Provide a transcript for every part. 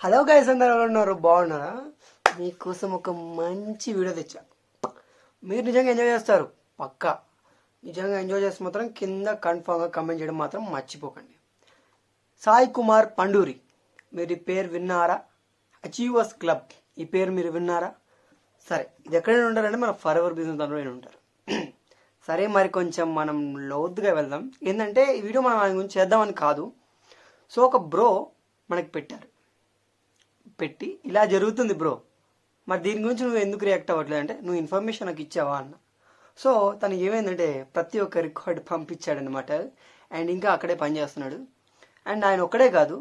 Hello guys, అందరూ ఎలా ఉన్నారు? బాగున్నారా? మీకోసం ఒక మంచి వీడియో తెచ్చా. మీరు నిజంగా ఎంజాయ్ చేస్తారు పక్కా. నిజంగా ఎంజాయ్ చేస్తే మాత్రం కింద కన్ఫామ్గా కమెంట్ చేయడం మాత్రం మర్చిపోకండి. సాయి కుమార్ పండూరి, మీరు ఈ పేరు విన్నారా? అచీవర్స్ క్లబ్, ఈ పేరు మీరు విన్నారా? సరే, ఇది ఎక్కడైనా ఉంటారంటే మన ఫర్ ఎవర్ బిజినెస్ దాంట్లో ఉంటారు. సరే, మరి కొంచెం మనం లోతుగా వెళ్దాం. ఏంటంటే ఈ వీడియో మనం ఆయన గురించి చేద్దామని కాదు. సో ఒక బ్రో మనకి పెట్టి ఇలా జరుగుతుంది బ్రో, మరి దీని గురించి నువ్వు ఎందుకు రియాక్ట్ అవ్వట్లేదు అంటే, నువ్వు ఇన్ఫర్మేషన్ నాకు ఇచ్చావా అన్న. సో తను ఏమైందంటే ప్రతి ఒక్క రికార్డ్ పంపించాడనమాట. అండ్ ఇంకా అక్కడే పనిచేస్తున్నాడు. అండ్ ఆయన ఒక్కడే కాదు,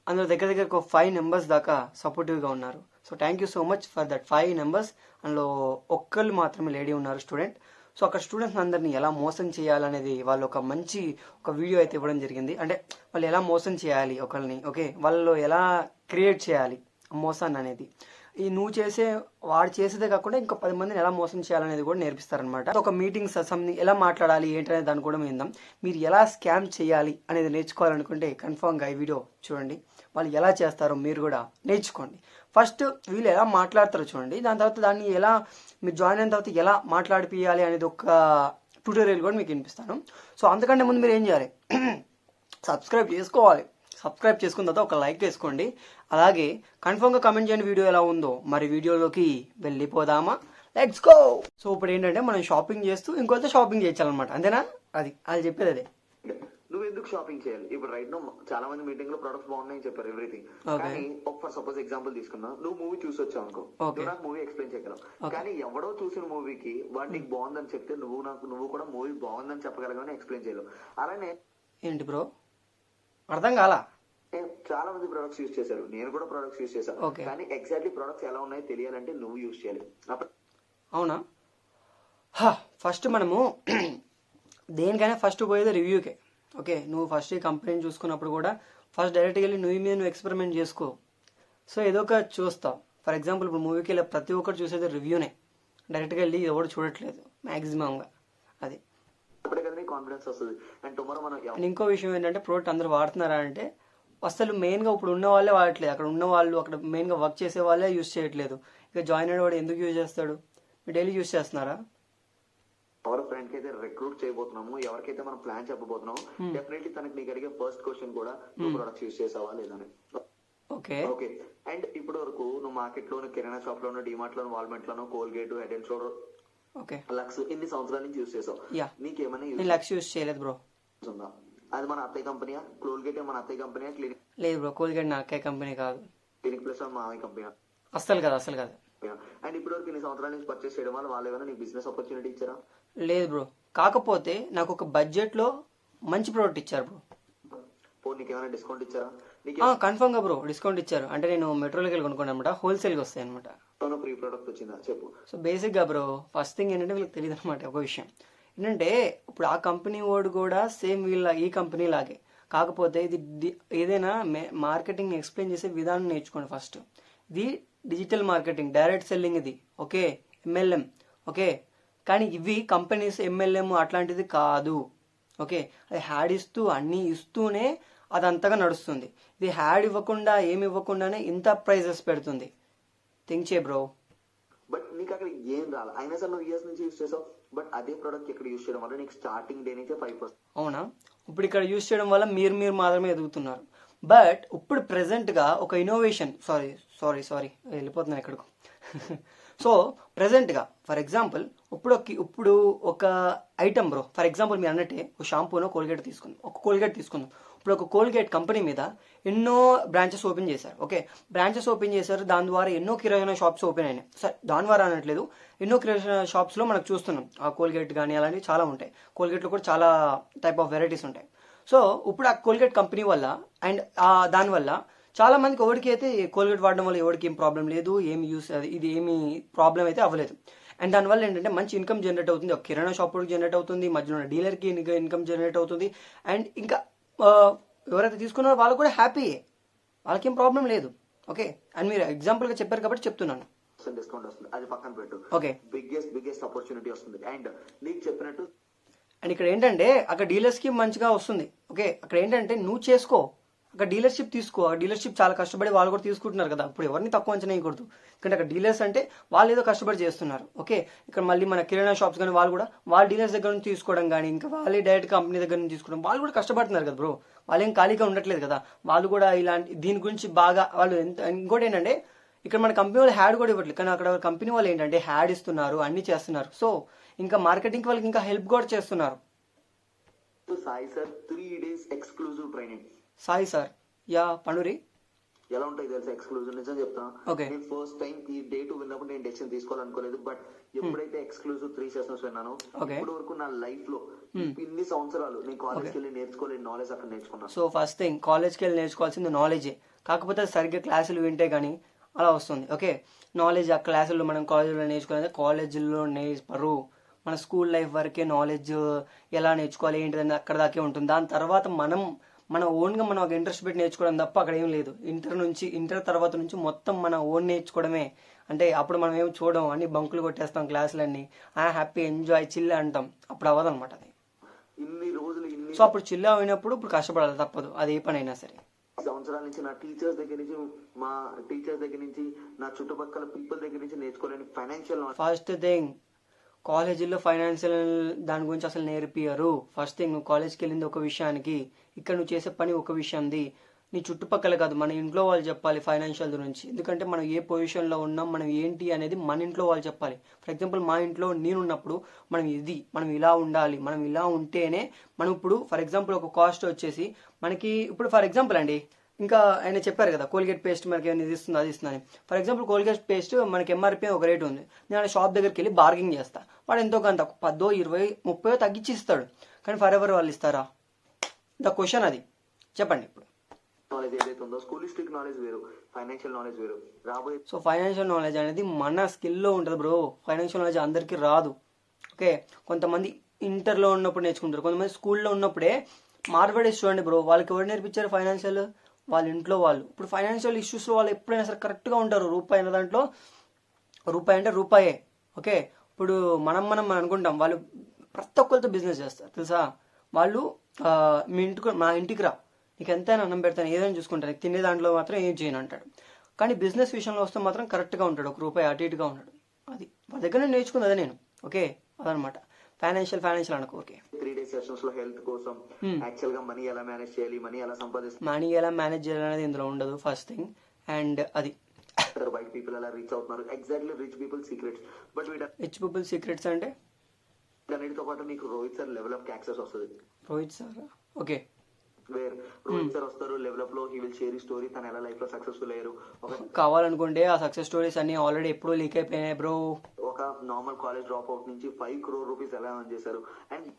అందులో దగ్గర దగ్గర ఒక 5 మెంబర్స్ దాకా సపోర్టివ్గా ఉన్నారు. So thank you so much for that 5 members. అందులో ఒక్కళ్ళు మాత్రమే లేడీ ఉన్నారు, స్టూడెంట్. సో అక్కడ స్టూడెంట్స్ అందరినీ ఎలా మోసం చేయాలనేది వాళ్ళు ఒక మంచి ఒక వీడియో అయితే ఇవ్వడం జరిగింది. అంటే వాళ్ళు ఎలా మోసం చేయాలి ఒకరిని, ఓకే, వాళ్ళు ఎలా క్రియేట్ చేయాలి మోసాన్ని అనేది. ఈ నువ్వు వాడు చేసేదే కాకుండా ఇంకో 10 మందిని ఎలా మోసం చేయాలనేది కూడా నేర్పిస్తారనమాట. ఒక మీటింగ్స్ సంబంధించి ఎలా మాట్లాడాలి ఏంటనేది దాన్ని కూడా విందాం. మీరు ఎలా స్కామ్ చేయాలి అనేది నేర్చుకోవాలనుకుంటే కన్ఫామ్గా ఈ వీడియో చూడండి. వాళ్ళు ఎలా చేస్తారో మీరు కూడా నేర్చుకోండి. ఫస్ట్ వీళ్ళు ఎలా మాట్లాడతారో చూడండి, దాని తర్వాత దాన్ని ఎలా మీరు జాయిన్ అయిన తర్వాత ఎలా మాట్లాడిపియాలి అనేది ఒక ట్యూటోరియల్ కూడా మీకు వినిపిస్తాను. సో అంతకంటే ముందు మీరు ఏం చేయాలి, సబ్స్క్రైబ్ చేసుకోవాలి. సబ్స్క్రైబ్ చేసుకున్న తర్వాత ఒక లైక్ వేసుకోండి. అలాగే కన్ఫర్మ్గా కమెంట్ చేయండి వీడియో ఎలా ఉందో. మరి వీడియోలోకి వెళ్ళిపోదామా? Let's go. సో ఇప్పుడు ఏంటంటే మనం షాపింగ్ చేస్తూ ఇంకొంత షాపింగ్ చేయించాలన్నమాట, అంతేనా? అది చెప్పేది అదే. నువ్వు ఎందుకు షాపింగ్ చేయాలి? ఇప్పుడు రైట్ నో చాలా మంది మీటింగ్ లో ప్రొడక్ట్స్ బాగున్నాయని చెప్పారు, ఎవ్రీథింగ్. కానీ ఫర్ సపోజ్ ఎగ్జాంపుల్ తీసుకున్నా, నువ్వు మూవీ చూసి వచ్చావు అనుకో, నువ్వు నాకు మూవీ ఎక్స్ప్లెయిన్ చేయగలవు. కానీ ఎవడో చూసిన మూవీకి వాడు నీకు బాగుందని చెప్తే నువ్వు కూడా మూవీ బాగుందని చెప్పగలగానే ఎక్స్ప్లెయిన్ చేయలేవు. అలానే ఏంటి బ్రో అర్థం కాలా? చాలా మంది ప్రొడక్ట్స్ యూజ్ చేశారు, నేను కూడా ప్రొడక్ట్స్ యూజ్ చేశాను. కానీ ఎగ్జాక్ట్లీ ప్రొడక్ట్స్ ఎలా ఉన్నాయో తెలియాలంటే నువ్వు యూజ్ చేయాలి. అవునా? ఫస్ట్ మనము దేనికైనా ఫస్ట్ పోయేది రివ్యూకే. ఓకే, నువ్వు ఫస్ట్ ఈ కంపెనీని చూసుకున్నప్పుడు కూడా ఫస్ట్ డైరెక్ట్గా వెళ్ళి నువ్వు ఎక్స్పెరిమెంట్ చేసుకో. సో ఏదో ఒక చూస్తావు. ఫర్ ఎగ్జాంపుల్ ఇప్పుడు మూవీకి వెళ్ళి ప్రతి ఒక్కరు చూసేది రివ్యూనే, డైరెక్ట్గా వెళ్ళి ఎవరు చూడట్లేదు మ్యాక్సిమంగా. అది కాన్ఫిడెన్స్ వస్తుంది. అండ్ టుమారో మనం ఇంకో విషయం ఏంటంటే ప్రోడక్ట్ అందరూ వాడుతున్నారా అంటే అసలు మెయిన్గా ఇప్పుడు ఉన్న వాళ్ళే వాడట్లేదు. అక్కడ ఉన్న వాళ్ళు, అక్కడ మెయిన్గా వర్క్ చేసే వాళ్ళే యూజ్ చేయట్లేదు. ఇక జాయిన్ అయిన వాడు ఎందుకు యూజ్ చేస్తాడు? మీరు డైలీ యూజ్ చేస్తున్నారా? ఎవరి ఫ్రెండ్ కి అయితే రిక్రూట్ చేయబోతున్నాము, ఎవరికైతే మనం ప్లాన్ చెప్పబోతున్నాము, డెఫినెట్లీ తనకి నీకు అడిగే ఫస్ట్ క్వశ్చన్ కూడా నువ్వు ప్రొడక్ట్స్ యూజ్ చేసావా లేదని. ఓకే. అండ్ ఇప్పటి వరకు నువ్వు మార్కెట్ లోను, కిరాణా షాప్ లోను, డిమార్ట్ లోను, వాల్మార్ట్ లోను, Colgate, Head and Shoulder, Lux ఇన్ని సంవత్సరాల నుంచి యూజ్ చేసావు. నీకేమైనా లక్స్ యూజ్ చేయలేదు బ్రో. ఉందా? అది మన అత్తయ్య కంపెనీయా? కోల్గేట్ మన అత్తయ్య కంపెనీయా? క్లినిక్ లేదు బ్రో, కోల్గేట్ నా అక్కయ్య కంపెనీ కాదు. క్లినిక్ ప్లస్ మామయ్య కంపెనీ అస్సలు కాదు. అండ్ ఇప్పటి వరకు ఇన్ని సంవత్సరాల నుంచి పర్చేస్ చేయడం వల్ల వాళ్ళు ఏమైనా నీకు బిజినెస్ ఆపర్చునిటీ ఇచ్చారా? లేదు బ్రో, కాకపోతే నాకు ఒక బడ్జెట్ లో మంచి ప్రోడక్ట్ ఇచ్చారు బ్రో. నీకేమైనా డిస్కౌంట్ ఇచ్చారా? కన్ఫర్మ్ గా బ్రో డిస్కౌంట్ ఇచ్చారు. అంటే నేను మెట్రోలోకి వెళ్ళి కొనుక్కున్నాను అనమాట, హోల్సేల్ గా వస్తాయి అనమాట. ఫ్రీ ప్రోడక్ట్ వచ్చిందా చెప్పు. సో బేసిక్ గా బ్రో ఫస్ట్ థింగ్ ఏంటంటే వీళ్ళకి తెలియదు అనమాట ఒక విషయం ఏంటంటే, ఇప్పుడు ఆ కంపెనీ వాడు కూడా సేమ్ ఈ కంపెనీ లాగే, కాకపోతే ఇది ఏదైనా మార్కెటింగ్ ఎక్స్ప్లెయిన్ చేసే విధానం నేర్చుకోండి ఫస్ట్. ఇది డిజిటల్ మార్కెటింగ్, డైరెక్ట్ సెల్లింగ్ ఇది, ఓకే, MLM, ఓకే. కానీ ఇవి కంపెనీస్ MLM అట్లాంటిది కాదు, ఓకే. అది హ్యాడ్ ఇస్తూ అన్నీ ఇస్తూనే అది అంతగా నడుస్తుంది. ఇది హ్యాడ్ ఇవ్వకుండా ఏమి ఇవ్వకుండానే ఇంత ప్రైజెస్ పెడుతుంది. థింక్ చే బ్రో. బట్ నీకు అక్కడ ఏం రాలి, అయినా సరే నువ్వు ఇయర్స్ నుంచి యూజ్ చేసావు. బట్ అదే ప్రోడక్ట్ ఇక్కడ యూజ్ చేయడం వల్ల నీకు స్టార్టింగ్ డే నుంచే 5%. అవునా? ఇప్పుడు ఇక్కడ యూజ్ చేయడం వల్ల మీరు మాత్రమే ఎదుగుతున్నారు. బట్ ఇప్పుడు ప్రెసెంట్ గా ఒక ఇన్నోవేషన్, సారీ వెళ్ళిపోతున్నాను ఎక్కడికి. సో ప్రెసెంట్ గా ఫర్ ఎగ్జాంపుల్ ఇప్పుడు ఒక ఐటమ్ బ్రో, ఫర్ ఎగ్జాంపుల్ మీరు అన్నట్టే ఒక షాంపూనో కోల్గేట్ తీసుకుందాం. ఇప్పుడు ఒక కోల్గేట్ కంపెనీ మీద ఎన్నో బ్రాంచెస్ ఓపెన్ చేశారు, ఓకే. బ్రాంచెస్ ఓపెన్ చేశారు, దాని ద్వారా ఎన్నో కిరాణా షాప్స్ ఓపెన్ అయినాయి. సరే, దాని ద్వారా అనట్లేదు, ఎన్నో కిరాణా షాప్స్ లో మనకు చూస్తున్నాం ఆ కోల్గేట్ కానీ అలాంటివి చాలా ఉంటాయి. కోల్గేట్ లో కూడా చాలా టైప్ ఆఫ్ వెరైటీస్ ఉంటాయి. సో ఇప్పుడు ఆ కోల్గేట్ కంపెనీ వల్ల అండ్ దానివల్ల చాలా మందికి ఎవరికి అయితే కోల్గేట్ వాడడం వల్ల ఎవరికి ఏం ప్రాబ్లం లేదు, ఇది ఏమి ప్రాబ్లం అయితే అవ్వలేదు. అండ్ దానివల్ల ఏంటంటే మంచి ఇన్కమ్ జనరేట్ అవుతుంది, ఒక కిరాణా షాప్ జనరేట్ అవుతుంది, మధ్యలో ఉన్న డీలర్కి ఇన్కమ్ జనరేట్ అవుతుంది. అండ్ ఇంకా ఎవరైతే తీసుకున్నారో వాళ్ళు కూడా హ్యాపీయే, వాళ్ళకేం ప్రాబ్లం లేదు, ఓకే. అండ్ మీరు ఎగ్జాంపుల్ గా చెప్పారు కాబట్టి చెప్తున్నాను. డిస్కౌంట్ వస్తుంది, అది పక్కన పెట్టు. ఓకే, బిగ్గెస్ట్ ఆపర్చునిటీ వస్తుంది. అండ్ నీకు చెప్పినట్టు అండ్ ఇక్కడ ఏంటంటే అక్కడ డీలర్స్ కి మంచిగా వస్తుంది, ఓకే. అక్కడ ఏంటంటే నువ్వు చేసుకో, అక్కడ డీలర్షిప్ తీసుకో, ఆ డీలర్షిప్ చాలా కష్టపడి వాళ్ళు కూడా తీసుకుంటున్నారు కదా, ఇప్పుడు ఎవరిని తక్కువ అంచనా వేయకూడదు. ఎందుకంటే అక్కడ డీలర్స్ అంటే వాళ్ళు ఏదో కష్టపడి చేస్తున్నారు. ఓకే, ఇక్కడ మళ్ళీ మన కిరాణా షాప్స్ కానీ వాళ్ళు కూడా వాళ్ళ డీలర్స్ దగ్గర నుంచి తీసుకోవడం కానీ, ఇంకా వాళ్ళే డైరెక్ట్ కంపెనీ దగ్గర నుంచి తీసుకోవడం, వాళ్ళు కూడా కష్టపడుతున్నారు కదా బ్రో, వాళ్ళు ఏం ఖాళీగా ఉండట్లేదు కదా, వాళ్ళు కూడా ఇలాంటి దీని గురించి బాగా వాళ్ళు ఇంకోటి ఏంటంటే ఇక్కడ మన కంపెనీ వాళ్ళు హ్యాడ్ కూడా ఇవ్వట్లేదు, కానీ అక్కడ కంపెనీ వాళ్ళు ఏంటంటే హ్యాడ్ ఇస్తున్నారు, అన్ని చేస్తున్నారు. సో ఇంకా మార్కెటింగ్ వాళ్ళకి ఇంకా హెల్ప్ కూడా చేస్తున్నారు. Sai sir 3 days exclusive training. Sai sir, యా పండురి ఎలా ఉంటాయి తెలుసా ఎక్స్క్లూజివ్? నిజం చెప్తా, ఓకే. నేను ఫస్ట్ టైం ఈ డేట్ విన్నప్పుడు నేను డెసిషన్ తీసుకోవాలనుకోలేదు, బట్ ఎప్పుడైతే ఎక్స్క్లూజివ్ 3 sessions విన్నానో ఓకే. ఇప్పటి వరకు నా లైఫ్ లో ఇన్ని సంవత్సరాలు నేను కాలేజ్కి వెళ్ళి నేర్చుకోలేని నాలెడ్జ్ అక్కడ నేర్చుకున్నాను. సో ఫస్ట్ థింగ్ కాలేజ్కి వెళ్ళి నేర్చుకోవాల్సింది నాలెడ్జే, కాకపోతే సరిగ్గా క్లాసులు వింటే కానీ అలా వస్తుంది. ఓకే, నాలెడ్జ్ ఆ క్లాసుల్లో మనం కాలేజీలో నేర్చుకోవాలి, కాలేజీలో నేర్పరు. మన స్కూల్ లైఫ్ వరకే నాలెడ్జ్ ఎలా నేర్చుకోవాలి ఏంటిదని అక్కడ దాకే ఉంటుంది. దాని తర్వాత మన ఓన్గా మనం ఒక ఇంట్రెస్ట్ పెట్టి నేర్చుకోవడం తప్ప అక్కడ ఏం లేదు. ఇంటర్ తర్వాత నుంచి మొత్తం మన ఓన్ నేర్చుకోవడమే. అంటే అప్పుడు మనం ఏం చూడడం, అన్ని బంకులు కొట్టేస్తాం క్లాసులన్నీ, హ్యాపీ ఎంజాయ్ చిల్ అంటాం, అప్పుడు అవ్వదు అనమాట అది. ఇన్ని రోజులు సో అప్పుడు చిల్ అయినప్పుడు ఇప్పుడు కష్టపడాలి తప్పదు, అది ఏ పని అయినా సరే. సంవత్సరాల నుంచి నా టీచర్స్ దగ్గర నుంచి, మా టీచర్స్ దగ్గర నుంచి, నా చుట్టుపక్కల పీపుల్ దగ్గర నుంచి నేర్చుకోలేని ఫైనాన్షియల్ ఫస్ట్ థింగ్ కాలేజీలో ఫైనాన్షియల్ దాని గురించి అసలు నేర్పియరు. ఫస్ట్ థింగ్ నువ్వు కాలేజ్కి వెళ్ళింది ఒక విషయానికి, ఇక్కడ నువ్వు చేసే పని ఒక విషయంది, నీ చుట్టుపక్కల కాదు మన ఇంట్లో వాళ్ళు చెప్పాలి ఫైనాన్షియల్ గురించి. ఎందుకంటే మనం ఏ పొజిషన్లో ఉన్నాం, మనం ఏంటి అనేది మన ఇంట్లో వాళ్ళు చెప్పాలి. ఫర్ ఎగ్జాంపుల్ మా ఇంట్లో నేనున్నప్పుడు మనం ఇలా ఉండాలి, మనం ఇలా ఉంటేనే మనం ఇప్పుడు ఫర్ ఎగ్జాంపుల్ ఒక కాస్ట్ వచ్చేసి మనకి ఇప్పుడు ఫర్ ఎగ్జాంపుల్ అండి, ఇంకా ఆయన చెప్పారు కదా కోల్గేట్ పేస్ట్ మనకి ఏమైనా ఇది ఇస్తుంది అది ఇస్తుందని. ఫర్ ఎగ్జాంపుల్ కోల్గేట్ పేస్ట్ మనకి ఎంఆర్పీ ఒక రేట్ ఉంది, నేను షాప్ దగ్గరికి వెళ్ళి బార్గింగ్ చేస్తా, వాడు ఎంతో కొంత 10, 20, 30 తగ్గించి ఇస్తాడు. కానీ ఫర్ ఎవర్ వాళ్ళు ఇస్తారా? ద క్వశ్చన్ అది, చెప్పండి. ఇప్పుడు నాలెడ్జ్ ఏదైతే ఉందో స్కూలిస్టిక్ నాలెడ్జ్ వేరు, ఫైనాన్షియల్ నాలెడ్జ్ వేరు. రాబోయే సో ఫైనాన్షియల్ నాలెడ్జ్ అనేది మన స్కిల్లో ఉంటుంది బ్రో. ఫైనాన్షియల్ నాలెడ్జ్ అందరికీ రాదు. ఓకే, కొంతమంది ఇంటర్లో ఉన్నప్పుడు నేర్చుకుంటారు, కొంతమంది స్కూల్లో ఉన్నప్పుడే. మార్వాడీస్ చూడండి బ్రో, వాళ్ళకి ఎవరు నేర్పించారు ఫైనాన్షియల్? వాళ్ళ ఇంట్లో వాళ్ళు. ఇప్పుడు ఫైనాన్షియల్ ఇష్యూస్లో వాళ్ళు ఎప్పుడైనా సరే కరెక్ట్గా ఉంటారు. రూపాయి అనే దాంట్లో రూపాయి అంటే రూపాయే. ఓకే, ఇప్పుడు మనం అనుకుంటాం వాళ్ళు ప్రతి ఒక్కరితో బిజినెస్ చేస్తారు తెలుసా. వాళ్ళు మా ఇంటికి రా, నీకు ఎంతైనా అన్నం పెడతాను, ఏదైనా చూసుకుంటాను, తినే దాంట్లో మాత్రం ఏం చేయను అంటాడు. కానీ బిజినెస్ విషయంలో వస్తే మాత్రం కరెక్ట్గా ఉంటాడు, 1 రూపాయి అటు ఇటుగా ఉంటాడు. అది వాళ్ళ దగ్గర నేర్చుకుంది అదే నేను. ఓకే, అదనమాట ఫైనాన్షియల్ అనుకో. ఓకే, 3 days సెషన్స్ లో హెల్త్ కోసం యాక్చువల్ గా మనీ ఎలా మేనేజ్ చేయాలి, మనీ ఎలా సంపాదిస్తారు, మనీ ఎలా మేనేజ్ చేయాలి అనేది ఇందులో ఉండదు ఫస్ట్ థింగ్. అండ్ అది బయట పీపుల్ ఎలా రీచ్ అవుతున్నారు, exactly rich people secrets. But rich people secrets అంటే వీటన్నిటితో పాటు నీకు Rohit sir level of access వస్తుంది. Rohit sir, okay, where Rohit sir వస్తారు లెవెల్ అప్ లో, హీ విల్ షేర్ స్టోరీ, తన ఎలా లైఫ్ లో సక్సెస్ఫుల్ అయ్యారు. కావాలనుకుంటే ఆ సక్సెస్ స్టోరీస్ అన్ని ఆల్రెడీ ఎప్పుడో లీక్ అయిపోయినాయి బ్రో. ఒక నార్మల్ కాలేజ్ డ్రాప్ అవుట్ నుంచి 5 crore rupees ఎలా ఎర్న్ చేశారు. అండ్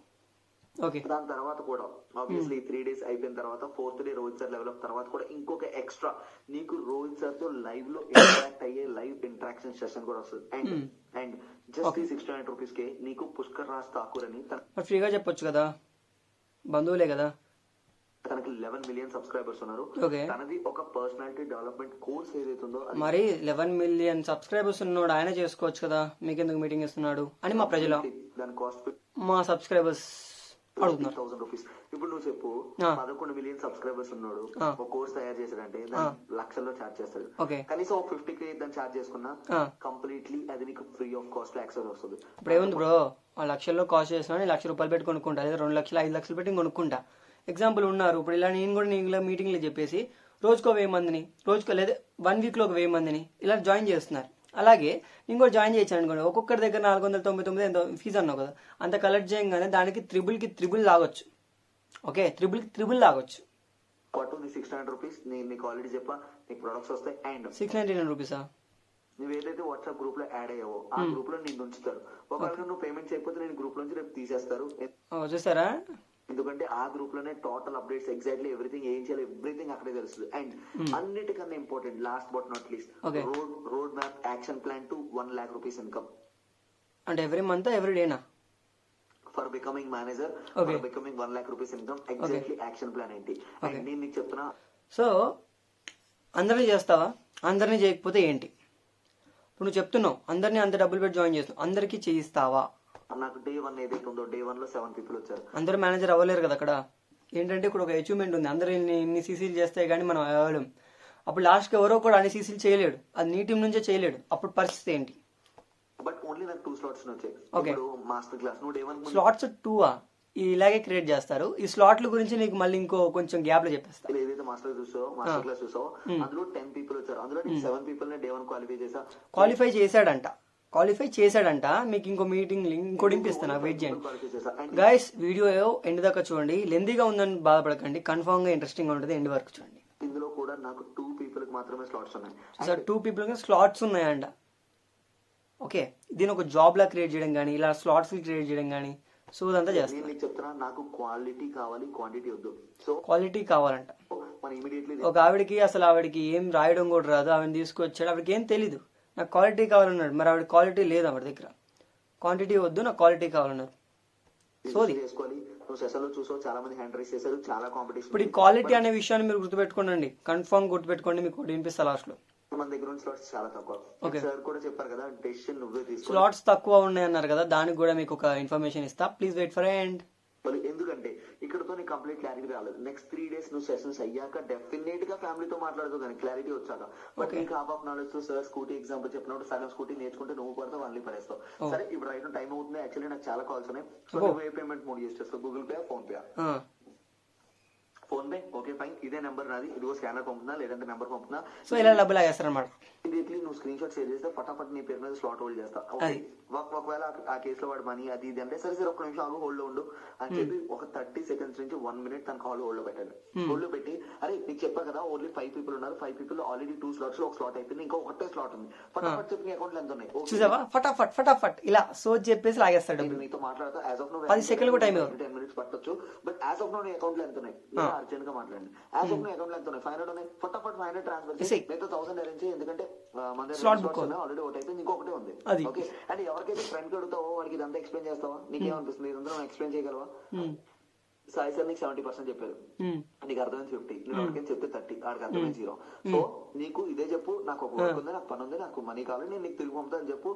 ఓకే, దాని తర్వాత కూడా ఆబ్వియస్లీ 3 days అయిపోయిన తర్వాత 4th day Rohit sir level up తర్వాత కూడా ఇంకొక ఎక్స్ట్రా నీకు రోహిత్ సార్ తో లైవ్ లో ఇంటరాక్ట్ అయ్యే లైవ్ ఇంటరాక్షన్ సెషన్ కూడా వస్తుంది. అండ్ జస్ట్ 69 rupees కే నీకు పుష్కర్ రాజ్ ఠాకూర్ అని ఫ్రీగా చెప్పొచ్చు కదా, బంధువులే కదా, తనకి 11 million సబ్స్క్రైబర్స్ ఉన్నారు. తనది ఒక పర్సనాలిటీ డెవలప్మెంట్ కోర్స్ ఏదైతే ఉందో మరి 11 million సబ్స్క్రైబర్స్ ఉన్నాడు ఆయన చేసుకోవచ్చు కదా, మీకెందుకు మీటింగ్ ఇస్తున్నాడు అని మా ప్రజలు, దాని కాస్ట్ మా సబ్స్క్రైబర్స్ అడుగుతున్నారు. 1000 rupees. ఇప్పుడు నువ్వు చెప్పు 11 million సబ్స్క్రైబర్స్ ఉన్నాడు, ఒక కోర్స్ తయారు చేశాడంటే లక్షల్లో చార్జ్ చేస్తాడు. కనీసం ఒక 50K దాన్ని చార్జ్ చేసుకున్నా కంప్లీట్లీ అది నీకు ఫ్రీ ఆఫ్ కాస్ట్ యాక్సెస్ వస్తుంది. ఇప్పుడు ఏముంది బ్రో, ఆ లక్షల్లో కాస్ట్ చేస్తున్నా ₹1,00,000 పెట్టి కొనుక్కుంటా, లేదా 2 లక్షలు 5 లక్షలు పెట్టి కొనుక్కుంటా. ఎగ్జాంపుల్ ఉన్నారు ఇప్పుడు ఇలా, నేను కూడా నీకు మీటింగ్లో చెప్పేసి రోజుకో 1000 మందిని, రోజుకో లేదా 1 weekలో ఒక 1000 మందిని ఇలా జాయిన్ చేస్తున్నారు. అలాగే నేను కూడా జాయిన్ చేయించాను అనుకోండి, ఒక్కొక్కరి దగ్గర 499 ఎంతో ఫీజు అన్నావు కదా, అంత కలెక్ట్ చేయగానే దానికి త్రిబుల్ లాగొచ్చు. ఓకే, త్రిబుల్ లాగొచ్చు. 600 rupees నేను నీకు ఆల్రెడీ చెప్పా, నీకు ప్రొడక్ట్స్ వస్తాయి. అండ్ 699 రూపీసా? నువ్వు ఏదైతే వాట్సాప్ గ్రూప్ లో యాడ్ అయ్యావో ఆ గ్రూప్ లో నేను ఉంచుతారు. ఒకవేళ నువ్వు పేమెంట్ చేయకపోతే నేను గ్రూప్ నుంచి రేపు తీసేస్తారు. చూసారా, ఎందుకంటే ఆ గ్రూప్ లోనే టోటల్ అప్డేట్స్ ఎగ్జాక్ట్లీ ఎవ్రీథింగ్ ఏం చేయాలి ఎవ్రీథింగ్ అక్కడే తెలుస్తుంది. అండ్ అన్నిటికన్నా important last but not least road map action plan to 1 lakh rupees income. అంటే ఎవ్రీ మంత్ ఎవ్రీ డేనా? For becoming manager, for becoming 1 lakh rupees income, exactly action plan ఏంటి నేను నీకు చెప్తున్నా. సో అందరినీ చేస్తావా? అందరినీ చేయకపోతే ఏంటి? ఇప్పుడు నువ్వు చెప్తున్నావు అందరినీ అంత డబ్బులు పెట్టి జాయిన్ చేస్తున్నావు, అందరికీ చేయిస్తావా? నాకు day 1 ఏదైతే ఉందో day 1 లో 7 people వచ్చారు. అందరూ మేనేజర్ అవ్వలేరు కదా అక్కడ. ఏంటంటే ఇప్పుడు ఒక అచీవ్మెంట్ ఉంది, అందరూ ఇన్ని సీసీలు చేస్తే కానీ మనం అవ్వలేం. అప్పుడు లాస్ట్కి ఎవరో కూడా అన్ని సీసీలు చేయలేడు, అది నీ టీం నుంచే చేయలేడు, అప్పుడు పరిస్థితి ఏంటి? బట్ ఓన్లీ నాకు 2 స్లాట్స్ వచ్చాయి. Okay. ఇప్పుడు మాస్టర్ క్లాస్ నువ్వు డే 1 స్లాట్స్ 2 ఇలాగే క్రియేట్ చేస్తారు. ఈ స్లాట్ల గురించి నీకు మళ్ళీ ఇంకో కొంచెం గ్యాప్ లో చెప్పేస్తా. ఏదైతే మాస్టర్ చూసావో మాస్టర్ క్లాస్ చూసావో అందులో 10 పీపుల్ వచ్చారు. అందులో 7 పీపుల్ ని డే 1 క్వాలిఫై చేసా. క్వాలిఫై చేశాడంట. మీకు ఇంకో మీటింగ్ ఇంకోటి ఇంపిస్తాను, వెయిట్ చేయండి గైస్. వీడియో ఎండ్ దాకా చూడండి, లెందీగా ఉందని బాధపడకండి, కన్ఫర్మ్ గా ఇంట్రెస్టింగ్ గా ఉంటుంది, ఎండ్ వరకు చూడండి. ఇందులో కూడా నాకు 2 పీపుల్ కి మాత్రమే స్లాట్స్ ఉన్నాయి. సార్ 2 పీపుల్ కి స్లాట్స్ ఉన్నాయంట. ఓకే, దీని ఒక జాబ్ లా క్రియేట్ చేయడం కానీ, ఇలా స్లాట్స్ క్రియేట్ చేయడం కానీ, సో అదంతా నేను చేస్తాను. నీకు చెప్తున్నా, నాకు క్వాలిటీ కావాలి, క్వాంటిటీ వద్దు. సో క్వాలిటీ కావాలంట. మనం ఇమీడియట్లీ ఒక ఆవిడకి ఏం రాయడం కూడా రాదు, ఆవిడని తీసుకొచ్చాడు, ఆవిడకి ఏం తెలీదు, నాకు క్వాలిటీ కావాలన్నాడు. మరి ఆవిడ క్వాలిటీ లేదు ఆవిడ దగ్గర, క్వాంటిటీ వద్దు, నాకు క్వాలిటీ కావాలన్నారు. సోది. చేసుకోవాలి. నువ్వు సెషన్ లో చూసావు, చాలా మంది హ్యాండ్ రైస్ చేశారు, చాలా కాంపిటీషన్. ఇప్పుడు ఈ క్వాలిటీ అనే విషయాన్ని మీరు గుర్తుపెట్టుకోండి, కన్ఫర్మ్ గుర్తుపెట్టుకోండి, మీకు వినిపిస్తా లాస్ట్ లో. మన దగ్గర ఉన్న స్లాట్స్ చాలా తక్కువ. సార్ కూడా చెప్పారు కదా, డెసిషన్ నువ్వే తీసుకో. స్లాట్స్ తక్కువ ఉన్నాయి అన్నారు కదా, దానికి కూడా మీకు ఒక ఇన్ఫర్మేషన్ ఇస్తా, ప్లీజ్ వెయిట్ ఫర్ ఎండ్. ఎందుకంటే ఇక్కడతో నీకు కంప్లీట్ క్లారిటీ రాలేదు. నెక్స్ట్ 3 days నువ్వు సెషన్స్ అయ్యాక డెఫినెట్ గా ఫ్యామిలీతో మాట్లాడుతూ కానీ క్లారిటీ వచ్చాక. బట్ నీకు హాఫ్ ఆఫ్ నాలెడ్జ్ తో సార్ స్కూటీ ఎగ్జాంపుల్ చెప్పినప్పుడు సగం స్కూటీ నేర్చుకుంటే నువ్వు పడతావు, అన్ని పడేస్తావు. సరే ఇప్పుడు రైట్ టైం అవుతుంది, యాక్చువల్లీ నాకు చాలా కాల్స్ ఉన్నాయి. సో నువ్వు ఏ పేమెంట్ మోడ్ యూస్ చేస్తావు? Google pay, phone pay? Phone pay. Okay fine, ఇదే నెంబర్ నాది, ఇదిగో స్కానర్ పంపుతున్నా, లేదంటే నెంబర్ పంపుతున్నా. సో ఇలా డబ్బులు లాగేస్తారన్నమాట. ఇమీడియట్లీ నువ్వు స్క్రీన్ షాట్ షేర్ చేస్తే ఫటాఫట్ నీ పేరు మీద స్లాట్ హోల్డ్ చేస్తా. ఒకవేళ ఆ కేసులో వాడు మనీ అది ఇది అంటే సరే ఒక నిమిషం ఆగు, హోల్డ్ లో ఉండు అని చెప్పి ఒక 30 seconds నుంచి 1 minute తన కాల్ హోల్డ్ లో పెట్టండి. హోల్డ్ లో పెట్టి, అరే నీకు చెప్పా కదా ఓన్లీ 5 people ఉన్నారు, 5 people ఆల్రెడీ 2 slots లో ఒక స్లాట్ అయిపోయింది, ఇంకా ఒకటే స్లాట్ ఉంది, ఫటాఫట్ చెప్పి నీ అకౌంట్ లో ఎంత ఉన్నాయి చూసావా, ఫటాఫట్ ఇలా సో చెప్పేసి లాగేస్తాడు. నీతో మాట్లాడతా, as of now 10 seconds time 10 minutes పట్టొచ్చు. బట్ యాజ్ ఆఫ్ నో నీ అకౌంట్ లో ఎంత ఉన్నాయి అర్జెంట్ గా మాట్లాడండి. యాజ్ ఆఫ్ నో అకౌంట్ లో ఎంత ఉన్నాయి? 500 ఉన్నాయి, ఫటాఫట్ 500 ట్రాన్స్ఫర్ చేసి మిగతా 1000 అరేంజ్ చేయి. ఎందుకంటే మన దగ్గర ఆల్రెడీ ఒకటి అయిపోయింది, ఇంకొకటే ఉంది. ఓకే, అంటే ఎవరికైతే ఫ్రెండ్ అడుగుతావో వాడికి ఇదంతా ఎక్స్ప్లెయిన్ చేస్తావా? నీకేమనిపిస్తుంది, ఇదంతా ఎక్స్ప్లెయిన్ చేయగలవా? సాయి సార్ నీకు 70% చెప్పారు, నీకు అర్థమైంది 50, నేను ఎవరికైనా చెప్తే 30, ఆడికి అర్థమైంది 0. సో నీకు ఇదే చెప్పు, నాకు ఒక వర్క్ ఉంది, నాకు పని ఉంది, నాకు మనీ కావాలి, నేను నీకు తిరిగి పంపుతా అని చెప్పు.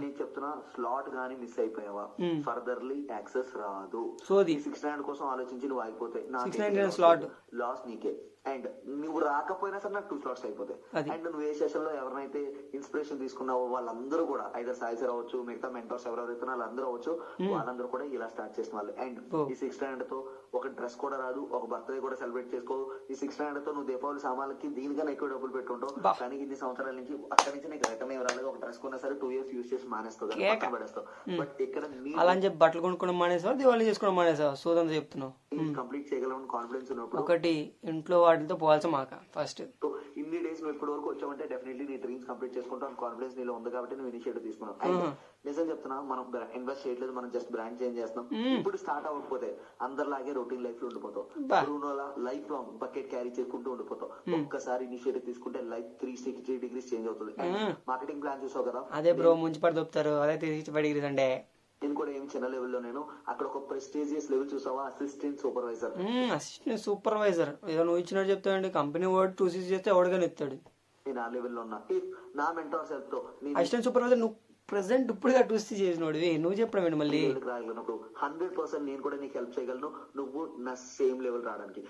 నీకు చెప్తున్నా, స్లాట్ గానీ మిస్ అయిపోయావా ఫర్దర్లీ యాక్సెస్ రాదు. సో 600 కోసం ఆలోచించి నువ్వు ఆగిపోతే లాస్ నీకే. అండ్ నువ్వు రాకపోయినా సరే నాకు 2 slots అయిపోతాయి. అండ్ నువ్వు ఏ సెషన్ లో ఎవరినైతే ఇన్స్పిరేషన్ తీసుకున్నావో వాళ్ళందరూ కూడా ఐదర్ సాయి సార్ అవ్వచ్చు, మిగతా మెంటర్స్ ఎవరైతే వాళ్ళందరూ అవ్వచ్చు, వాళ్ళందరూ కూడా ఇలా స్టార్ట్ చేసిన వాళ్ళు. అండ్ ఈ 600 తో ఒక డ్రెస్ కూడా రాదు, ఒక బర్త్డే కూడా సెలబ్రేట్ చేసుకో. ఈ 600 తో నువ్వు దీపావళి సామాన్లకి దీనికన్నా ఎక్కువ డబ్బులు పెట్టుకుంటావు. కానీ ఇన్ని సంవత్సరాల నుంచి అక్కడి నుంచి నీకు రిటర్న్ ఎవరాలుగా ఒక డ్రెస్ కొన్నా సరే 2 years యూజ్ చేసి మానేస్తావు, పడేస్తావు. బట్ ఇక్కడ అలా అని చెప్పి బట్టలు కొనుక్కోవడం మానేసావు, దివాళీ చేసుకోవడం మానేసావు, సోదంతా చెప్తున్నావు. కంప్లీట్ చేయగలమని కాన్ఫిడెన్స్ ఉన్నప్పుడు ఒకటి ఇంట్లో వాటితో పోవాల్సి మాక ఫస్ట్. ఇన్ని డేస్ నువ్వు ఇప్పటి వరకు వచ్చావంటే డెఫినెట్లీ నీ డ్రీమ్స్ కంప్లీట్ చేసుకుంటావు, కాన్ఫిడెన్స్ నీలో ఉంది కాబట్టి నువ్వు ఇనిషియేటివ్ తీసుకున్నావు. నిజం చెప్తున్నా, మనం ఇన్వెస్ట్ చేయట్లేదు, మనం జస్ట్ బ్రాండ్ చేంజ్ చేస్తున్నాం. ఇప్పుడు స్టార్ట్ అవ్వకపోతే అందరిలాగే రొటీన్ లైఫ్ లో ఉండిపోతావు, బ్రూనోలా లైఫ్ లాంగ్ బకెట్ క్యారీ చేసుకుంటూ ఉండిపోతావు. ఒక్కసారి ఇనిషియేటివ్ తీసుకుంటే లైఫ్ 360 degrees చేంజ్ అవుతుంది. మార్కెటింగ్ ప్లాన్ చూసావు కదా, అదే బ్రో ముంచి పడి దొప్పుతారు, అదే 365 degrees అంటే. నేను కూడా ఏమి చిన్న లెవెల్లో, నేను అక్కడ ఒక ప్రెస్టీజియస్ లెవెల్ చూసావా, అసిస్టెంట్ సూపర్వైజర్ ఏదో నువ్వు ఇచ్చినట్టు చెప్తాడండి. కంపెనీ వర్డ్ 2 చేస్తే ఎవడగానే ఇస్తాడు. నేను ఆ లెవెల్లో ఉన్నా. నా మెంటర్స్ హెల్ప్ తో అసిస్టెంట్ సూపర్వైజర్ నువ్వు ప్రెసెంట్ ఇప్పుడుగా 2 చేసినోడు, నువ్వు చెప్పడం మళ్ళీ 100% నేను కూడా నీకు హెల్ప్ చేయగలను, నువ్వు నా సేమ్ లెవెల్ రావడానికి.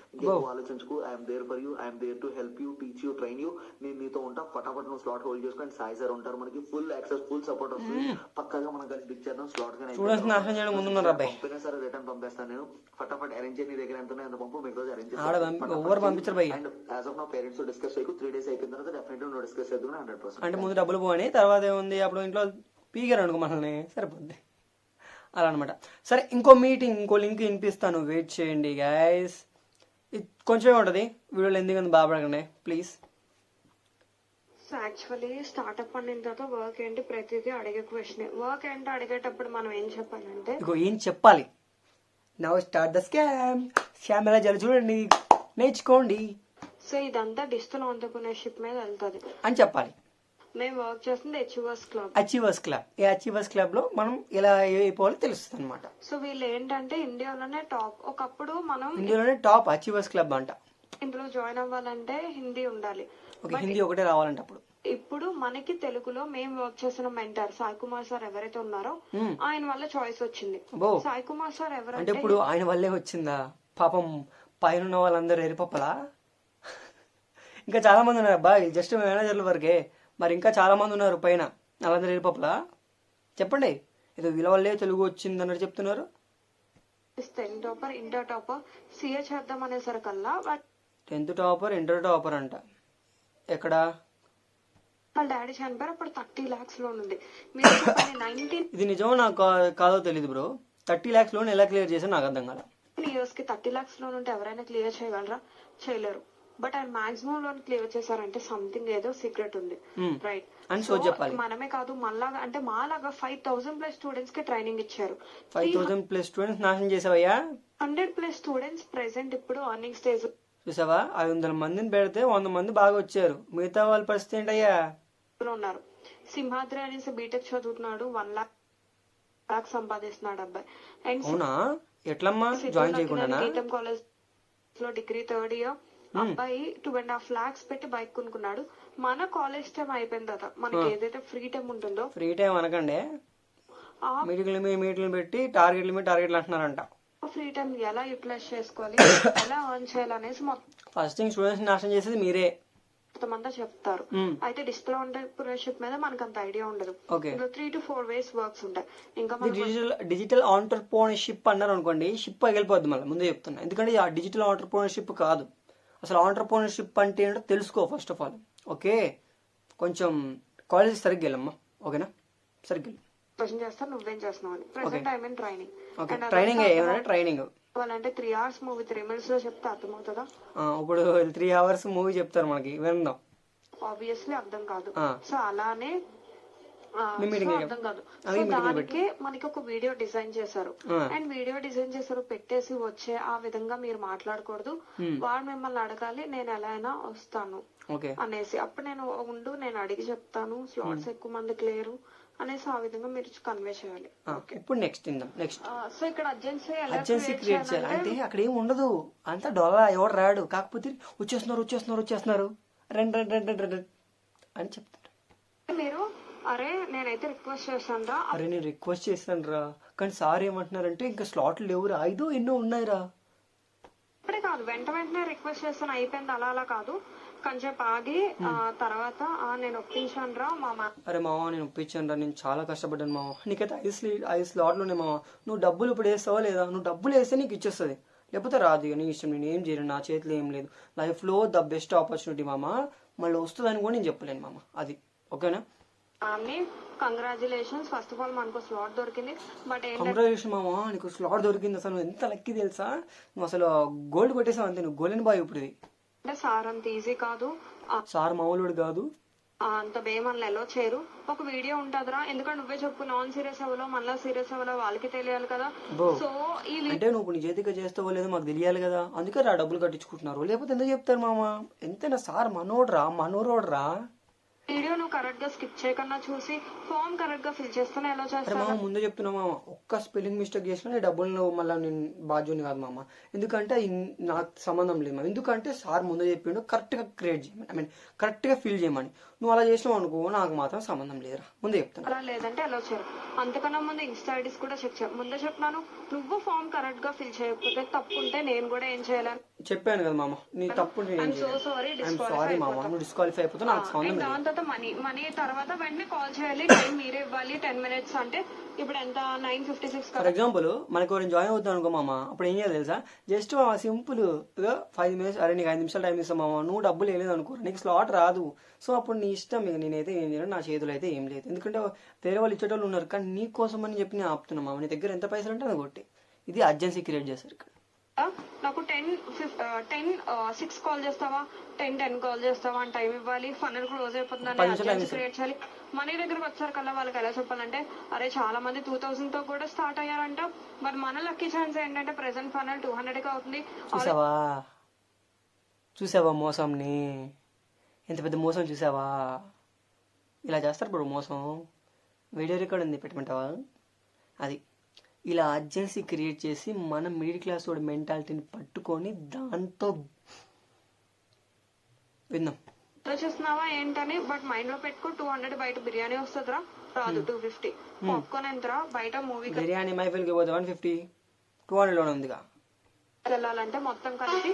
ఆలోచించుకు, I'm there for you, I'm there to help you, teach you, train you. నేను నీతో ఉంటా, ఫటాఫట్ నువ్వు స్లాట్ హోల్డ్ చేసుకుని సాయి సార్ ఉంటారు, మనకి ఫుల్ యాక్సెస్, ఫుల్ సపోర్ట్ వస్తుంది. పక్కగా మనం కలిసి పిక్ చేద్దాం. స్లాట్ పంపినా సరే రిటర్న్ పంపిస్తాను నేను. ఫటాఫట్ అరేంజ్ నీ దగ్గర ఎంత ఎంత పంపు, మీకు రోజు అరేంజ్ పంపించారు. అండ్ యాజ్ ఆఫ్ నా పేరెంట్స్ డిస్కస్ చేయకు, 3 days అయిపోయిన తర్వాత డెఫినెట్లీ నువ్వు డిస్కస్ చేద్దాం 100%. అంటే ముందు డబ్బులు పోని, తర్వాత ఏముంది, అప్పుడు ఇంట్లో పీగారు అనుకో మనల్ని, సరిపోద్ది అలా అనమాట. సరే, ఇంకో లింక్ వినిపిస్తాను, వెయిట్ చేయండి గైస్. ఇది కొంచెమే ఉంటుంది, వీడియోలో ఎందుకంటే బాధపడకండి ప్లీజ్. సో యాక్చువల్లీ స్టార్ట్అప్ అనిన తర్వాత వర్క్ ఏంటి ప్రతిదీ అడిగే క్వశ్చన్. వర్క్ ఏంటో అడిగేటప్పుడు మనం ఏం చెప్పాలంటే, ఏం చెప్పాలి, నౌ స్టార్ట్ ద స్కామ్ ఎలా జరు చూడండి, నేర్చుకోండి. సో ఇదంతా డిజిటల్ ఆంటర్‌ప్రెన్యూర్‌షిప్ మీద వెళ్తుంది అని చెప్పాలి. మేము వర్క్ చేస్తుంది అచీవర్స్ క్లబ్. ఈ అచీవర్స్ క్లబ్ లో మనం ఎలా అయిపోవాలో తెలుస్తుంది అనమాట. సో వీళ్ళు ఏంటంటే ఇండియాలోనే టాప్. ఒకప్పుడు మనం ఇండియాలోనే టాప్ అచీవర్స్ క్లబ్ అంట. ఇందులో జాయిన్ అవ్వాలంటే హిందీ ఉండాలి, హిందీ ఒకటే రావాలంటే. అప్పుడు ఇప్పుడు మనకి తెలుగులో మేము వర్క్ చేసిన మెంటర్ సాయి కుమార్ సార్ ఎవరైతే ఉన్నారో ఆయన వల్ల చాయిస్ వచ్చింది. సాయి కుమార్ సార్ ఎవరంటే ఇప్పుడు ఆయన వల్లే వచ్చిందా? పాపం పైన ఉన్న వాళ్ళందరూ ఎరిపప్పలా? ఇంకా చాలా మంది ఉన్నారు అబ్బా, జస్ట్ మేనేజర్ల వరకే. మరి ఇంకా చాలా మంది ఉన్నారు పైన, వాళ్ళందరూ ఎరిపప్పలా? చెప్పండి. ఏదో విలువలే తెలుగు వచ్చింది అన్నట్టు చెప్తున్నారు. 10th topper, inter topper, CA చేద్దాం అనేసరికల్లా 10th టాపర్, ఇంటర్ టాపర్ అంట. ఎక్కడ? వాళ్ళ డాడీ చనిపోయారు. అప్పుడు 30 lakhs లోన్ ఉంది. మీరు చెప్పండి, 19 ఇది నిజమో నాకు కాదో తెలియదు బ్రో. 30 lakhs లోన్ ఎలా క్లియర్ చేశారు నాకు అర్థం కాదు. years కి 30 lakhs లోన్ ఉంటే ఎవరైనా క్లియర్ చేయగలరా? చేయలేరు. బట్ ఆయన మాక్సిమం లోన్ క్లియర్ చేశారంటే సంథింగ్ ఏదో సీక్రెట్ ఉంది, రైట్? అని సో చెప్పాలి. మనమే కాదు, మళ్ళాగా అంటే మాలాగా 5,000+ స్టూడెంట్స్ కి ట్రైనింగ్ ఇచ్చారు. 5,000+ స్టూడెంట్స్ నాశనం చేసావయ్యా. 100+ స్టూడెంట్స్ ప్రెసెంట్ ఇప్పుడు అర్నింగ్ స్టేజ్ చూసావా, 500 మందిని పెడితే 100 మంది బాగా వచ్చారు. మిగతా వాళ్ళ పరిస్థితి ఏంటయ్యా? లో ఉన్నారు. సింహాద్రి అనేసి బీటెక్ చదువుతున్నాడు, 1 lakh సంపాదిస్తున్నాడు అబ్బాయి. అండ్ అవునా? ఎట్లమ్మా జాయిన్ చేయకుండా? గీతం కాలేజ్ లో డిగ్రీ 3rd ఇయర్ అబ్బాయి 2.5 lakhs పెట్టి బైక్ కొనుక్కున్నాడు. మన కాలేజ్ టైం అయిపోయిన తర్వాత మనకి ఏదైతే ఫ్రీ టైం ఉంటుందో, ఫ్రీ టైం అనకండి, మీటింగ్లు పెట్టి టార్గెట్లు అంటున్నారంట. ఫ్రీ టైం ఎలా యూటిలైజ్ చేసుకోవాలి, ఎలా ఎర్న్ చేయాలనేసి ఫస్ట్ థింగ్ స్టూడెంట్స్ నాశనం చేసేది మీరే. మొత్తం అంతా చెప్తారు. అయితే డిజిటల్ ఆంటర్‌ప్రెన్యూర్‌షిప్ మీద మనకు అంత ఐడియా ఉండదు. ఓకే. ఇందులో 3 to 4 ways వర్క్స్ ఉంటాయి. ఇంకా డిజిటల్ ఆంటర్‌ప్రెన్యూర్‌షిప్ అన్నారు అనుకోండి, షిప్ పగిలిపోద్ది. మళ్ళీ ముందే చెప్తున్నా, ఎందుకంటే ఆ డిజిటల్ ఆంటర్‌ప్రెన్యూర్‌షిప్ కాదు. అసలు ఆంటర్‌ప్రెన్యూర్‌షిప్ అంటే ఏంటో తెలుసుకో ఫస్ట్ ఆఫ్ ఆల్. ఓకే, కొంచెం కాలేజ్ సరిగ్గా వెళ్ళమ్మా, ఓకేనా? సరిగ్గా క్వశ్చన్ చేస్తారు, నువ్వేం చేస్తున్నావు అని. Present I mean training. Training ఏమైనా ట్రైనింగ్ వాళ్ళంటే 3 hours మూవీ 3 minutes లో చెప్తే అర్థమవుతుందా? ఇప్పుడు 3 hours మూవీ చెప్తారు మనకి, విందాం. ఆబ్వియస్లీ అర్థం కాదు. సో అలానే అర్థం కాదు. సో దానికి మనకి ఒక వీడియో డిజైన్ చేశారు. అండ్ వీడియో డిజైన్ చేశారు, పెట్టేసి వచ్చే ఆ విధంగా మీరు మాట్లాడకూడదు. వాడు మిమ్మల్ని అడగాలి, నేను ఎలా అయినా వస్తాను అనేసి. అప్పుడు నేను అడిగి చెప్తాను, స్లాట్స్ ఎక్కువ మందికి లేరు అనేసి ఆ విధంగా మీరు కన్వే చేయాలి. ఇప్పుడు నెక్స్ట్ సో ఇక్కడ అర్జెన్సీ క్రియేట్ చేయాలి అంటే అక్కడ ఏం ఉండదు, అంతా డొల్లా, ఎవరు రాడు. కాకపోతే వచ్చేస్తున్నారు రండి అని చెప్తారు. మీరు అరే నేనైతే రిక్వెస్ట్ చేశాను రా, అరే నేను రిక్వెస్ట్ చేశాను రా, కానీ సార్ ఏమంటున్నారంటే ఇంకా స్లాట్లు లేవురా, 5 ఎన్నో ఉన్నాయిరా. ఇప్పుడే కాదు, వెంటనే రిక్వెస్ట్ చేస్తాను, అయిపోయింది. అలా కాదు, కొంచెం ఆగి తర్వాత నేను ఒప్పించాను రా మామ. అరే మామ నేను ఒప్పించాను రా, నేను చాలా కష్టపడ్డాను మామ. నీకైతే 5 స్లాట్లు ఉన్నాయి మామ. నువ్వు డబ్బులు ఇప్పుడు వేస్తావా లేదా? నువ్వు డబ్బులు వేస్తే నీకు ఇచ్చేస్తుంది, లేకపోతే రాదు. నీ ఇష్టం, నేను ఏం చేయను, నా చేతిలో ఏం లేదు. లైఫ్లో ద బెస్ట్ ఆపర్చునిటీ మామ, మళ్ళీ వస్తుందని కూడా నేను చెప్పలేను మామ. అది ఓకేనా? కంగ్రాచులేషన్స్, ఫస్ట్ ఆఫ్ ఆల్ మనకు స్లాట్ దొరికింది. బట్ కంగ్రాచులేషన్ మామ, నీకు స్లాట్ దొరికింది. అసలు ఎంత లక్కీ తెలుసా, నువ్వు అసలు గోల్డ్ కొట్టేసావు అంతే, నువ్వు గోల్డెన్ బాయ్ ఇప్పుడు. ఇది సార్ అంత ఈజీ కాదు, సార్ మామూలుడు కాదు, అంత మనల్ని ఎలా చేయరు. ఒక వీడియో ఉంటదిరా, ఎందుకంటే నువ్వే చెప్పు, నాన్ సీరియస్ అవ్వలో మళ్ళా సీరియస్ అవ్వలో వాళ్ళకి తెలియాలి కదా. సో అంటే నువ్వు నీ చేతిగా చేస్తావో లేదో మాకు తెలియాలి కదా, అందుకే రా డబ్బులు కట్టించుకుంటున్నారు. లేకపోతే ఎందుకు చెప్తారు మామ? ఎంతైనా సార్ మనోరోడ్రా. వీడియో నువ్వు కరెక్ట్ గా స్కిప్ చేయకుండా చూసి ఫామ్ కరెక్ట్ గా ఫిల్ చేస్తాను. ఎలా చేస్తాను మామ? ముందే చెప్తున్నా మామ, ఒక్క స్పెల్లింగ్ మిస్టేక్ చేసినా డబ్బులు మళ్ళీ నేను బాధ్యుని కాదు మామ. ఎందుకంటే నాకు సంబంధం లేదు మామ. ఎందుకంటే సార్ ముందే చెప్పిండు కరెక్ట్ గా క్రియేట్ చేయమని, కరెక్ట్ గా ఫిల్ చేయమని. నువ్వు అలా చేసినావు అనుకో, నాకు మాత్రం సంబంధం లేదురా, ముందే చెప్తున్నా. అలా లేదంటే అలా చేయరు. అంతకన్నా ముందు ఇన్స్టా ఐడీస్ కూడా చెక్ చేయ. ముందే చెప్తున్నాను, నువ్వు ఫామ్ కరెక్ట్ గా ఫిల్ చేయకపోతే తప్పు ఉంటే నేను కూడా ఏం చేయాలని చెప్పాను కదా మామ. నీ తప్పు సారీ మామ, నువ్వు డిస్క్వాలిఫై అయిపోతే నాకు సంబంధం లేదు. దాని తర్వాత మనీ తర్వాత వెంటనే కాల్ చేయాలి, టైం మీరే ఇవ్వాలి. 10 minutes అంటే ఇప్పుడు ఎంత, 9:56. ఫర్ ఎగ్జాంపుల్ మనకు ఎవరైనా జాయిన్ అవుతాం అనుకో మామ, అప్పుడు ఏం చేయాలి తెలుసా? జస్ట్ సింపుల్ గా 5 minutes, అరే నీకు 5 నిమిషాలు టైం ఇస్తాం మామ, నువ్వు డబ్బులు వేయలేదు అనుకో, నీకు స్లాట్ రాదు. సో అప్పుడు నీ ఇష్టం, నేనైతే ఏం చేయను, నా చేతులు అయితే ఏం లేదు. ఎందుకంటే వేరే వాళ్ళు ఇచ్చేటోళ్ళు ఉన్నారు, కానీ నీ కోసం అని చెప్పి నేను ఆపుతున్నా మామ. నీ దగ్గర ఎంత పైసలు అంటే అది కొట్టి. ఇది అర్జెన్సీ క్రియేట్ చేస్తారు ఇక్కడ. నాకు 10:06 కాల్ చేస్తావా, 10:10 కాల్ చేస్తావా అని టైం ఇవ్వాలి. ఫన్నల్ క్లోజ్ అయిపోతుందని క్రియేట్ చేయాలి. మనీ దగ్గరకు వచ్చారు కల్లా వాళ్ళకి ఎలా చెప్పాలంటే, అరే చాలా మంది 2000 తో కూడా స్టార్ట్ అయ్యారంట, బట్ మన లక్కీ ఛాన్స్ ఏంటంటే ప్రెసెంట్ ఫన్నల్ 200 గా అవుతుంది. చూసావా మోసంని? ఎంత పెద్ద మోసం చూసావా? ఇలా చేస్తారు ఇప్పుడు మోసం. వీడియో రికార్డ్ ఉంది, పెట్టమంటావా? అది ఇలా అర్జెన్సీ క్రియేట్ చేసి మనం మిడిల్ క్లాస్ వాడి మెంటాలిటీని పట్టుకొని దాంతో విన్నాం. ఆలోచిస్తున్నావా ఏంటని, బట్ మైండ్ లో పెట్టుకో. 200 బయట బిర్యానీ వస్తుందిరా, రాదు. 250 పాప్కార్న్ ఎంతరా బయట మూవీ. బిర్యానీ మైఫిల్కి పోతే 150, 200 లోనే ఉందిగా. వెళ్ళాలంటే మొత్తం కలిపి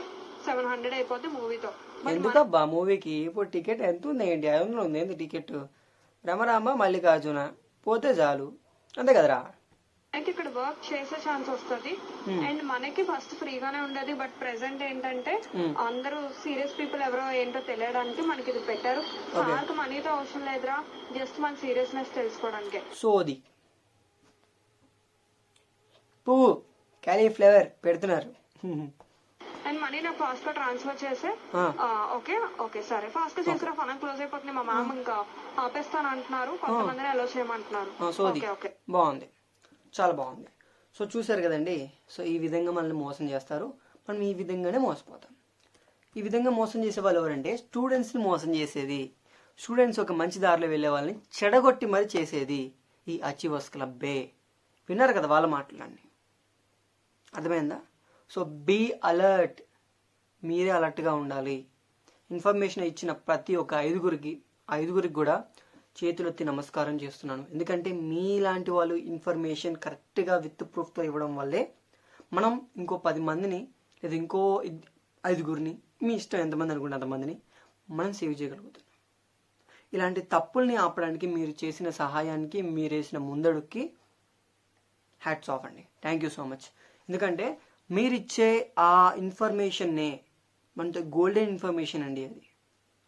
700 అయిపోద్ది మూవీతో. ఎందుకబ్బా మూవీకి ఇప్పుడు టికెట్ ఎంత ఉంది ఏంటి? 500 ఉంది ఏంటి టికెట్? రమరామ మల్లికార్జున పోతే చాలు, అంతే కదరా. అయితే ఇక్కడ వర్క్ చేసే ఛాన్స్ వస్తుంది అండ్ మనకి ఫస్ట్ ఫ్రీగానే ఉండేది. బట్ ప్రెసెంట్ ఏంటంటే అందరూ సీరియస్ పీపుల్ ఎవరో ఏంటో తెలియడానికి మనకి ఇది పెట్టారు. సార్కి మనీతో అవసరం లేదురా, జస్ట్ మన సీరియస్నెస్ తెలుసుకోవడానికి. సోది పువ్వు క్యాలీఫ్లవర్ పెడుతున్నారు. అండ్ మనీ నాకు ఫాస్ట్ గా ట్రాన్స్ఫర్ చేసే. ఓకే ఓకే సరే, ఫాస్ట్ గా చేసిన ఫన్ క్లోజ్ అయిపోతుంది. మా మ్యామ్ ఇంకా ఆపేస్తాను అంటున్నారు, కొంతమందిని అలో చేయమంటున్నారు. సోది ఓకే బాగుంది, చాలా బాగుంది. సో చూసారు కదండి. సో ఈ విధంగా మనల్ని మోసం చేస్తారు, మనం ఈ విధంగానే మోసపోతాం. ఈ విధంగా మోసం చేసే వాళ్ళు ఎవరంటే స్టూడెంట్స్ని మోసం చేసేది, స్టూడెంట్స్ ఒక మంచి దారిలో వెళ్ళే వాళ్ళని చెడగొట్టి మరి చేసేది ఈ అచీవర్స్ క్లబ్బే. విన్నారు కదా వాళ్ళ మాటలన్నీ, అర్థమైందా? సో బీ అలర్ట్, మీరే అలర్ట్గా ఉండాలి. ఇన్ఫర్మేషన్ ఇచ్చిన ప్రతి ఒక్క ఐదుగురికి కూడా చేతులెత్తి నమస్కారం చేస్తున్నాను. ఎందుకంటే మీలాంటి వాళ్ళు ఇన్ఫర్మేషన్ కరెక్ట్గా విత్ ప్రూఫ్తో ఇవ్వడం వల్లే మనం ఇంకో 10 మందిని లేదా ఇంకో 5గురిని, మీ ఇష్టం ఎంతమంది అనుకుంటే అంతమందిని మనం సేవ్ చేయగలుగుతున్నాం. ఇలాంటి తప్పుల్ని ఆపడానికి మీరు చేసిన సహాయానికి, మీరు వేసిన ముందడుక్కి హ్యాట్స్ ఆఫ్ అండి. Thank you so much. ఎందుకంటే మీరిచ్చే ఆ ఇన్ఫర్మేషన్నే మనతో గోల్డెన్ ఇన్ఫర్మేషన్ అండి అది.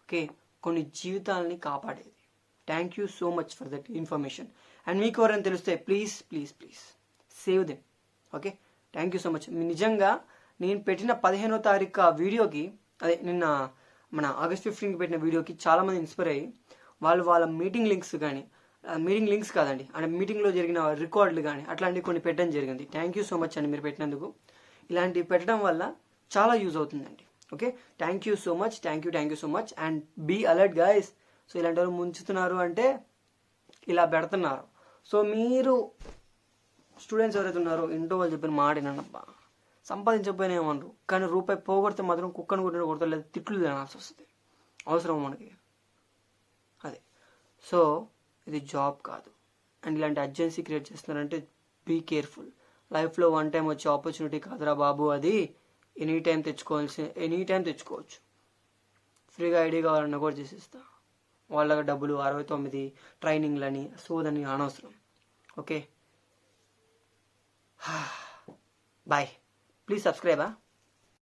ఓకే, కొన్ని జీవితాలని కాపాడేది. Thank you so much for that information. And మీకు ఎవరైనా తెలిస్తే please please please save them. Okay, thank you so much. నిజంగా నేను పెట్టిన 15వ తారీఖు ఆ వీడియోకి, అదే నిన్న మన ఆగస్ట్ 15కి పెట్టిన వీడియోకి చాలామంది ఇన్స్పైర్ అయ్యి వాళ్ళ మీటింగ్ లింక్స్ కానీ, మీటింగ్ లింక్స్ కాదండి, అంటే మీటింగ్లో జరిగిన రికార్డులు కానీ అట్లాంటివి కొన్ని పెట్టడం జరిగింది. థ్యాంక్ యూ సో మచ్ అండి మీరు పెట్టినందుకు. ఇలాంటివి పెట్టడం వల్ల చాలా యూజ్ అవుతుందండి. Okay, thank you so much, thank you so much. And be alert guys. So ఇలాంటి వాళ్ళు ముంచుతున్నారు అంటే ఇలా పెడుతున్నారు. సో మీరు స్టూడెంట్స్ ఎవరైతే ఉన్నారో ఇంట్లో వాళ్ళు చెప్పిన మాట వినండబ్బా. సంపాదించకపోయినా ఏమన్నారు, కానీ రూపాయి పోగొడితే మాత్రం కుక్కను కొడతారు, లేదా తిట్లు తినాల్సి వస్తుంది. అవసరం మనకి అదే. సో ఇది జాబ్ కాదు. అండ్ ఇలాంటి అర్జెన్సీ క్రియేట్ చేస్తున్నారంటే బీ కేర్ఫుల్. లైఫ్లో వన్ టైం వచ్చే ఆపర్చునిటీ కాదురా బాబు అది. ఎనీ టైం తెచ్చుకోవచ్చు. ఫ్రీగా ఐడి కావాలన్నా కూడా చేసిస్తా. వాళ్ళకి డబ్బులు 69 ట్రైనింగ్లని సోదని అనవసరం. Okay bye. Please subscribe.